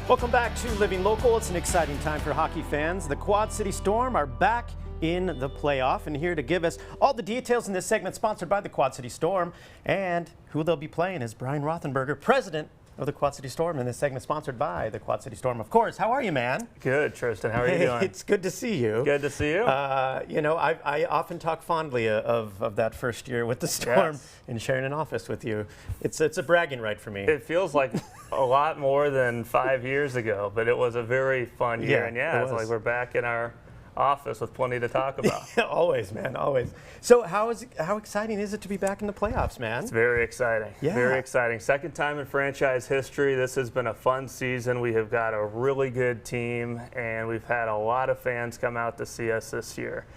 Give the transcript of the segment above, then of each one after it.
Welcome back to Living Local. It's an exciting time for hockey fans. The Quad City Storm are back in the playoff, and here to give us all the details in this segment sponsored by the Quad City Storm and who they'll be playing is Brian Rothenberger, president of the Quad City Storm, and this segment sponsored by the Quad City Storm, of course. How are you, man? Good, Tristan. How are you doing? It's good to see you. Good to see you. I often talk fondly of that first year with the Storm and sharing an office with you. It's a bragging right for me. It feels like a lot more than 5 years ago, but it was a very fun year. Yeah, it's like we're back in our office with plenty to talk about. Always, man, always. So how exciting is it to be back in the playoffs, man? It's very exciting. Yeah. Very exciting. Second time in franchise history. This has been a fun season. We have got a really good team, and we've had a lot of fans come out to see us this year.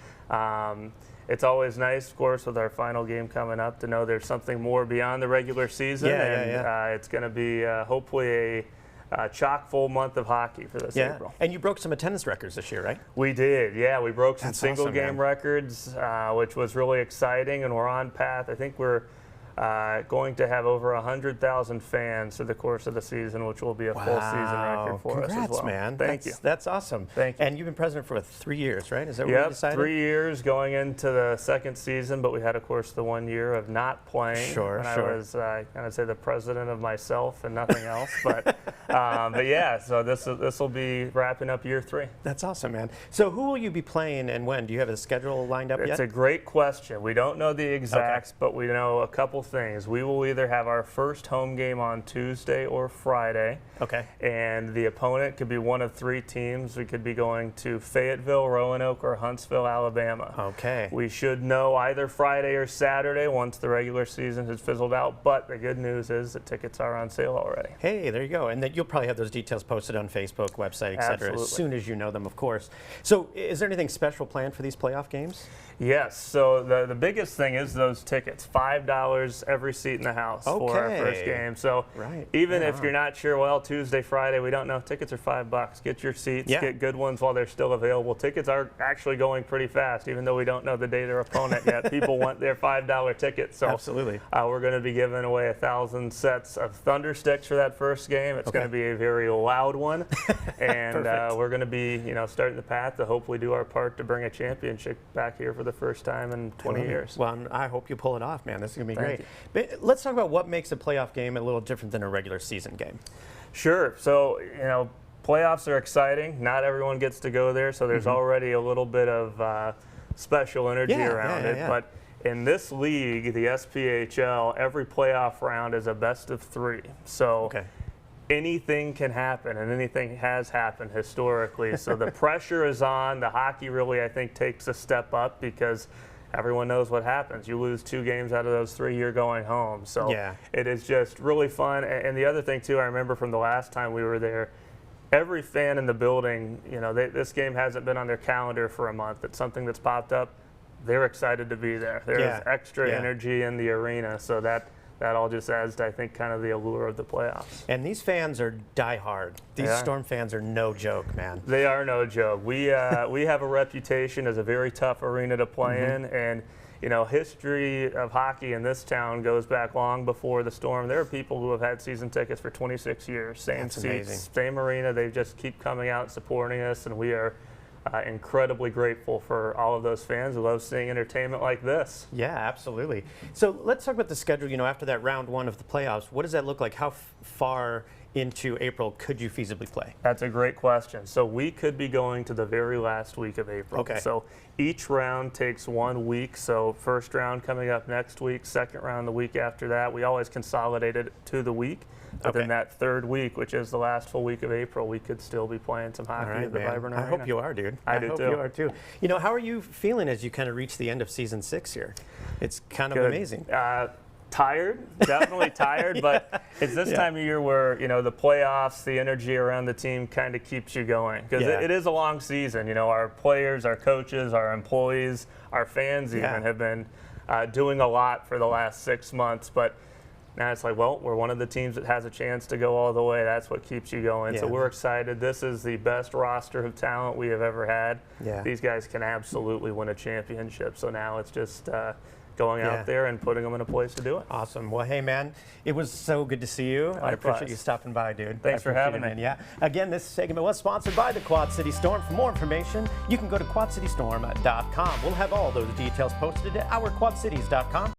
It's always nice, of course, with our final game coming up to know there's something more beyond the regular season. It's going to be hopefully a chock-full month of hockey for this April. And you broke some attendance records this year, right? We did, yeah. We broke some single-game awesome, records, which was really exciting, and we're on path. I think we're going to have over 100,000 fans through the course of the season, which will be a full season record for us as well. Man. Thank you. That's awesome. Thank you. And you've been president for 3 years, right? Is that what you decided? 3 years going into the second season, but we had, of course, the 1 year of not playing. Sure. I was, kind of say, the president of myself and nothing else. But yeah, so this will be wrapping up year 3. That's awesome, man. So who will you be playing and when? Do you have a schedule lined up yet? It's a great question. We don't know the exacts, but we know a couple things. We will either have our first home game on Tuesday or Friday. Okay. And the opponent could be one of 3 teams. We could be going to Fayetteville, Roanoke, or Huntsville, Alabama. Okay. We should know either Friday or Saturday once the regular season has fizzled out, but the good news is the tickets are on sale already. Hey, there you go. And then you'll probably have those details posted on Facebook, website, et cetera, Absolutely. as soon as you know them, of course. So is there anything special planned for these playoff games? Yes, so the biggest thing is those tickets, $5 every seat in the house for our first game. So even if you're not sure, well, Tuesday, Friday, we don't know, tickets are $5. Get your seats, get good ones while they're still available. Tickets are actually going pretty fast, even though we don't know the day of their opponent yet. People want their $5 tickets. So absolutely. We're going to be giving away 1,000 sets of Thunder Sticks for that first game. It's going to be a very loud one. And we're going to be, starting the path to hopefully do our part to bring a championship back here for the first time in 20 years. Well, I hope you pull it off, man. This is going to be great. But let's talk about what makes a playoff game a little different than a regular season game. Sure. So, playoffs are exciting. Not everyone gets to go there, so there's already a little bit of special energy around it. But in this league, the SPHL, every playoff round is a best of 3. So anything can happen, and anything has happened historically. So the pressure is on. The hockey really, I think, takes a step up because everyone knows what happens. You lose 2 games out of those 3, you're going home. So it is just really fun. And the other thing, too, I remember from the last time we were there, every fan in the building, this game hasn't been on their calendar for a month. It's something that's popped up. They're excited to be there. There's extra energy in the arena, so that all just adds to, I think, kind of the allure of the playoffs. And these fans are diehard. These Storm fans are no joke, man. They are no joke. We have a reputation as a very tough arena to play in, and history of hockey in this town goes back long before the Storm. There are people who have had season tickets for 26 years, same seats, same arena. They just keep coming out and supporting us, and we are incredibly grateful for all of those fans who love seeing entertainment like this. Yeah, absolutely. So let's talk about the schedule. After that round 1 of the playoffs, what does that look like? How far into April could you feasibly play? That's a great question. So we could be going to the very last week of April. Okay. So each round takes 1 week. So first round coming up next week, second round the week after that. We always consolidate it to the week. But then that 3rd week, which is the last full week of April, we could still be playing some hockey at the Vibrant Arena. I hope you are, dude. I do hope you are too. How are you feeling as you kind of reach the end of season 6 here? It's kind of amazing. Tired, definitely tired, but it's this time of year where, the playoffs, the energy around the team kind of keeps you going. Because it is a long season. Our players, our coaches, our employees, our fans even have been doing a lot for the last 6 months. But now it's like, well, we're one of the teams that has a chance to go all the way. That's what keeps you going. So we're excited. This is the best roster of talent we have ever had. These guys can absolutely win a championship. So now it's just going out there and putting them in a place to do it. Awesome. Well, hey, man, it was so good to see you. I appreciate you stopping by, dude. Thanks for having me. Yeah. Again, this segment was sponsored by the Quad City Storm. For more information, you can go to quadcitystorm.com. We'll have all those details posted at ourquadcities.com.